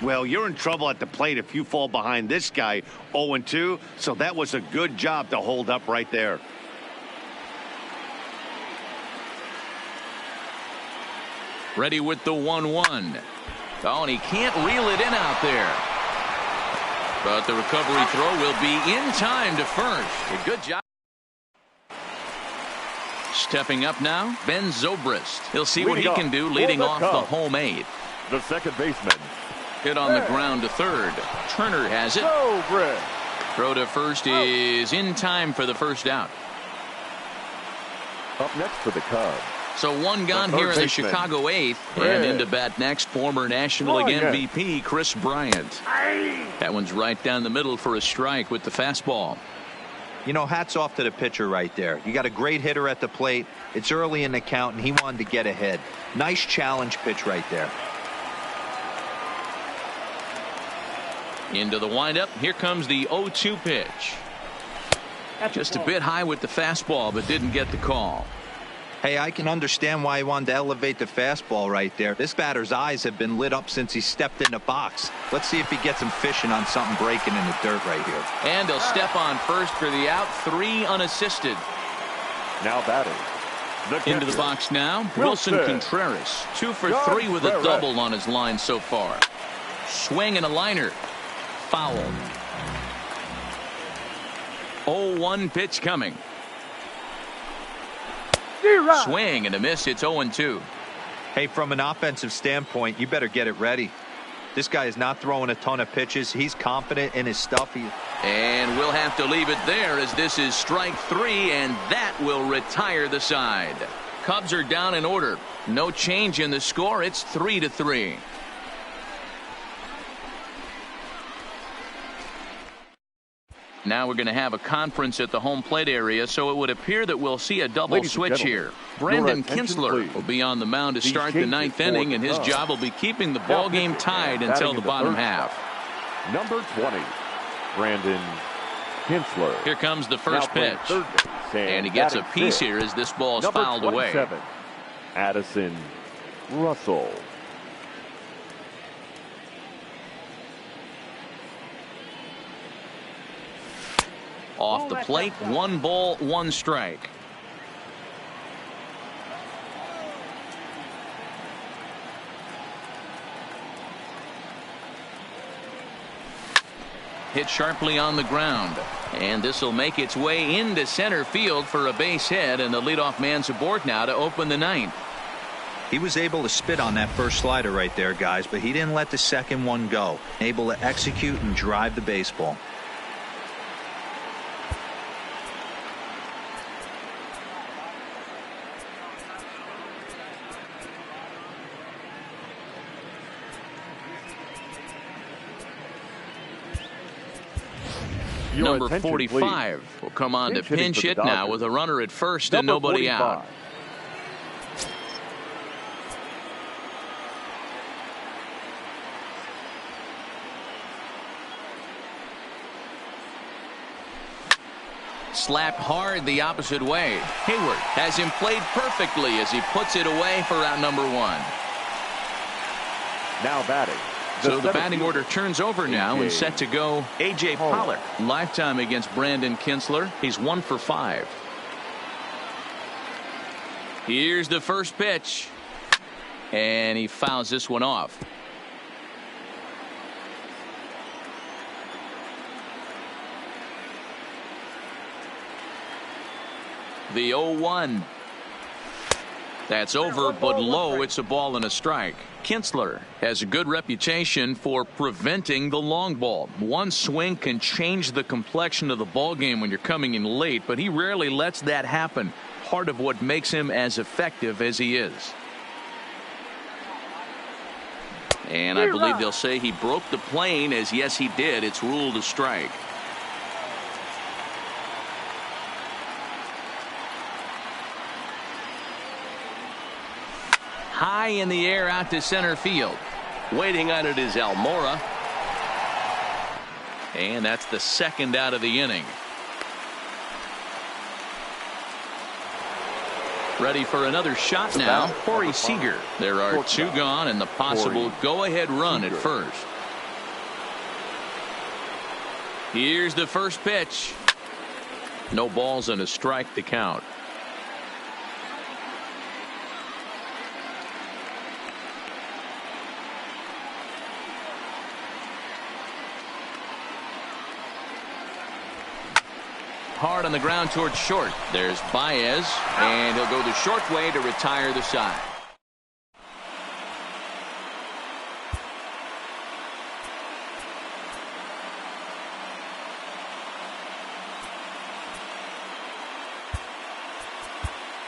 Well, you're in trouble at the plate if you fall behind this guy 0-2, so that was a good job to hold up right there. Ready with the 1-1. Oh, and he can't reel it in out there. But the recovery throw will be in time to first. A good job. Stepping up now, Ben Zobrist. He'll see what he can do leading off the home 8th. The second baseman. Hit on the ground to third. Turner has it. Throw to first is in time for the first out. Up next for the Cubs. So 1 gone here in the Chicago 8th. And into bat next, former National League MVP Chris Bryant. That one's right down the middle for a strike with the fastball. You know, hats off to the pitcher right there. You got a great hitter at the plate. It's early in the count, and he wanted to get ahead. Nice challenge pitch right there. Into the windup. Here comes the 0-2 pitch. Just a bit high with the fastball, but didn't get the call. Hey, I can understand why he wanted to elevate the fastball right there. This batter's eyes have been lit up since he stepped in the box. Let's see if he gets him fishing on something breaking in the dirt right here. And he'll step on first for the out. 3 unassisted. Now batting. Into the box now, Wilson Contreras. 2 for 3 with a double on his line so far. Swing and a liner. Foul. 0-1 pitch coming. Swing and a miss. It's 0-2. Hey, from an offensive standpoint, you better get it ready. This guy is not throwing a ton of pitches. He's confident in his stuff. And we'll have to leave it there as this is strike 3, and that will retire the side. Cubs are down in order. No change in the score. It's 3-3. Now we're going to have a conference at the home plate area, so it would appear that we'll see a double switch here. Brandon Kinsler will be on the mound to start the ninth inning, and his job will be keeping the ball game tied until the bottom half. Number 20, Brandon Kinsler. Here comes the first pitch. And he gets a piece here as this ball is fouled away. Addison Russell. Off the plate, 1 ball, 1 strike. Hit sharply on the ground. And this will make its way into center field for a base hit, and the leadoff man's aboard now to open the ninth. He was able to spit on that first slider right there, guys, but he didn't let the second one go. Able to execute and drive the baseball. Number 45 will come on to pinch hit now with a runner at first and nobody out. Slapped hard the opposite way. Hayward has him played perfectly as he puts it away for out number 1. Now batting. So the batting order turns over now and set to go A.J. Pollock. Lifetime against Brandon Kinsler. He's 1 for 5. Here's the first pitch. And he fouls this one off. The 0-1. That's over, but low. It's a ball and a strike. Kinsler has a good reputation for preventing the long ball. One swing can change the complexion of the ball game when you're coming in late, but he rarely lets that happen. Part of what makes him as effective as he is. And I believe they'll say he broke the plane, as yes he did. It's ruled a strike. High in the air out to center field. Waiting on it is Almora. And that's the second out of the inning. Ready for another shot now, Corey Seager. There are 2 gone and the possible go-ahead run at first. Here's the first pitch. No balls and a strike to count. Hard on the ground towards short. There's Baez, and he'll go the short way to retire the side.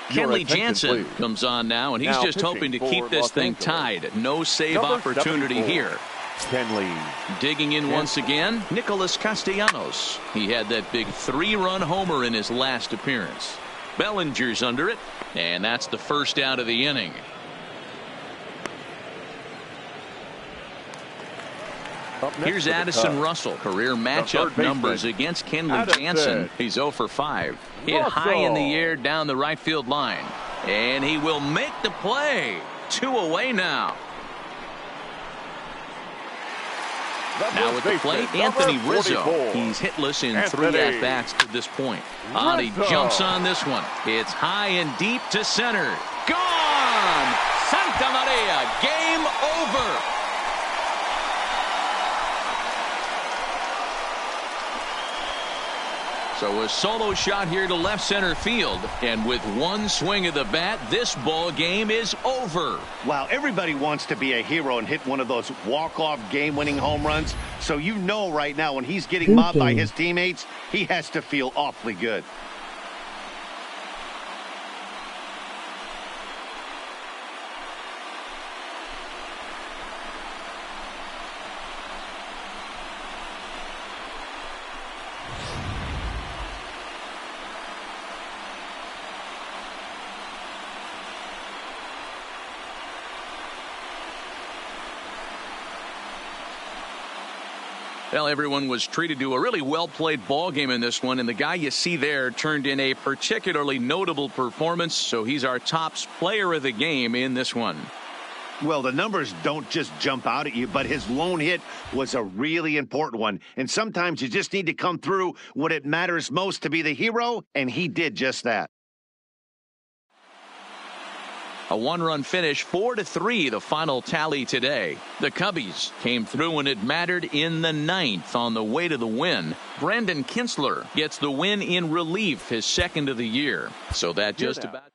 Kenley Jansen comes on now, and he's just hoping to keep this thing tied. No save opportunity here. Kenley digging in once again, Nicholas Castellanos. He had that big 3-run homer in his last appearance. Bellinger's under it, and that's the first out of the inning. Here's Addison Russell. Career matchup numbers against Kenley Jansen. He's 0 for 5. Hit high in the air down the right field line. And he will make the play. 2 away now. Now at the plate, Anthony Rizzo. He's hitless in 3 at-bats to this point. He jumps on this one. It's high and deep to center. Gone! Santa Maria, game over. So a solo shot here to left center field. And with 1 swing of the bat, this ball game is over. Wow, everybody wants to be a hero and hit one of those walk-off game-winning home runs. So you know right now when he's getting mobbed by his teammates, he has to feel awfully good. Well, everyone was treated to a really well-played ball game in this one, and the guy you see there turned in a particularly notable performance, so he's our top player of the game in this one. Well, the numbers don't just jump out at you, but his lone hit was a really important one. And sometimes you just need to come through when it matters most to be the hero, and he did just that. A one-run finish, 4-3, the final tally today. The Cubbies came through when it mattered in the 9th on the way to the win. Brandon Kinsler gets the win in relief, his second of the year. So that just about